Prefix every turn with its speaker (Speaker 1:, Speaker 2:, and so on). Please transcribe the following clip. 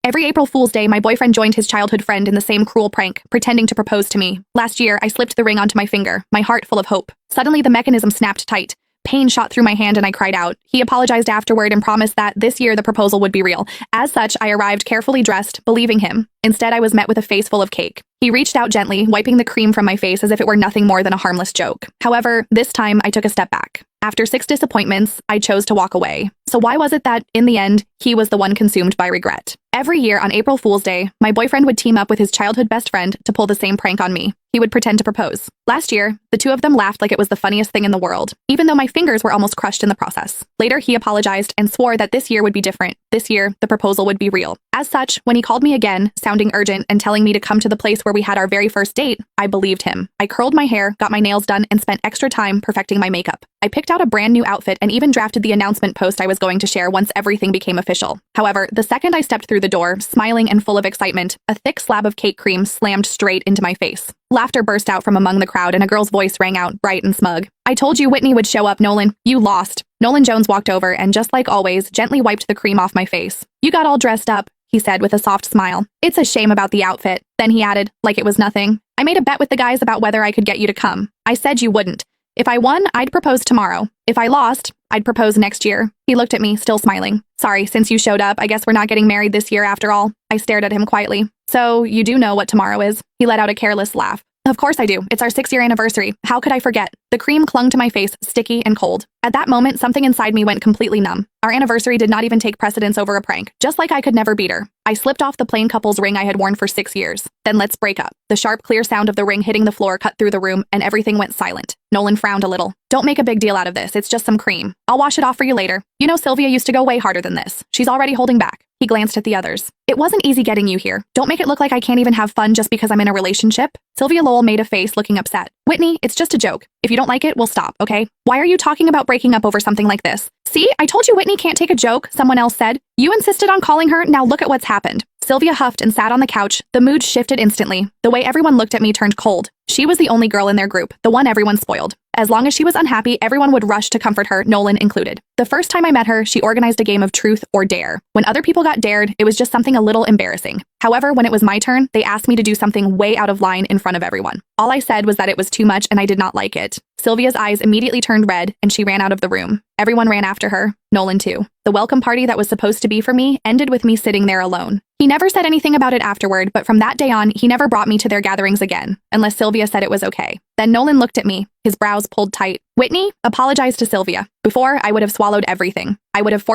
Speaker 1: Every April Fool's Day, my boyfriend joined his childhood friend in the same cruel prank, pretending to propose to me. Last year, I slipped the ring onto my finger, my heart full of hope. Suddenly, the mechanism snapped tight. Pain shot through my hand and I cried out. He apologized afterward and promised that this year the proposal would be real. As such, I arrived carefully dressed, believing him. Instead, I was met with a face full of cake. He reached out gently, wiping the cream from my face as if it were nothing more than a harmless joke. However, this time I took a step back. After 6 disappointments, I chose to walk away. So why was it that, in the end, he was the one consumed by regret? Every year on April Fool's Day, my boyfriend would team up with his childhood best friend to pull the same prank on me. He would pretend to propose. Last year, the two of them laughed like it was the funniest thing in the world, even though my fingers were almost crushed in the process. Later, he apologized and swore that this year would be different. This year, the proposal would be real. As such, when he called me again, sounding urgent and telling me to come to the place where we had our very first date, I believed him. I curled my hair, got my nails done, and spent extra time perfecting my makeup. I picked out a brand new outfit and even drafted the announcement post I was going to share once everything became official. However, the second I stepped through the door, smiling and full of excitement, a thick slab of cake cream slammed straight into my face. Laughter burst out from among the crowd and a girl's voice rang out, bright and smug. "I told you Whitney would show up, Nolan. You lost." Nolan Jones walked over and, just like always, gently wiped the cream off my face. "You got all dressed up," he said with a soft smile. "It's a shame about the outfit." Then he added, like it was nothing, "I made a bet with the guys about whether I could get you to come. I said you wouldn't. If I won, I'd propose tomorrow. If I lost, I'd propose next year." He looked at me, still smiling. "Sorry, since you showed up, I guess we're not getting married this year after all." I stared at him quietly. "So, you do know what tomorrow is?" He let out a careless laugh. "Of course I do. It's our 6-year anniversary. How could I forget?" The cream clung to my face, sticky and cold. At that moment, something inside me went completely numb. Our anniversary did not even take precedence over a prank, just like I could never beat her. I slipped off the plain couple's ring I had worn for 6 years. "Then let's break up." The sharp, clear sound of the ring hitting the floor cut through the room, and everything went silent. Nolan frowned a little. "Don't make a big deal out of this. It's just some cream. I'll wash it off for you later. You know Sylvia used to go way harder than this. She's already holding back." He glanced at the others. "It wasn't easy getting you here. Don't make it look like I can't even have fun just because I'm in a relationship." Sylvia Lowell made a face, looking upset. "Whitney, it's just a joke. If you don't like it, we'll stop, okay? Why are you talking about breaking up over something like this?" "See, I told you Whitney can't take a joke," someone else said. "You insisted on calling her, now look at what's happened." Sylvia huffed and sat on the couch. The mood shifted instantly. The way everyone looked at me turned cold. She was the only girl in their group, the one everyone spoiled. As long as she was unhappy, everyone would rush to comfort her, Nolan included. The first time I met her, she organized a game of truth or dare. When other people got dared, it was just something a little embarrassing. However, when it was my turn, they asked me to do something way out of line in front of everyone. All I said was that it was too much and I did not like it. Sylvia's eyes immediately turned red and she ran out of the room. Everyone ran after her, Nolan too. The welcome party that was supposed to be for me ended with me sitting there alone. He never said anything about it afterward, but from that day on, he never brought me to their gatherings again, unless Sylvia said it was okay. Then Nolan looked at me, his brows pulled tight. "Whitney, apologize to Sylvia. Before, I would have swallowed everything. I would have forced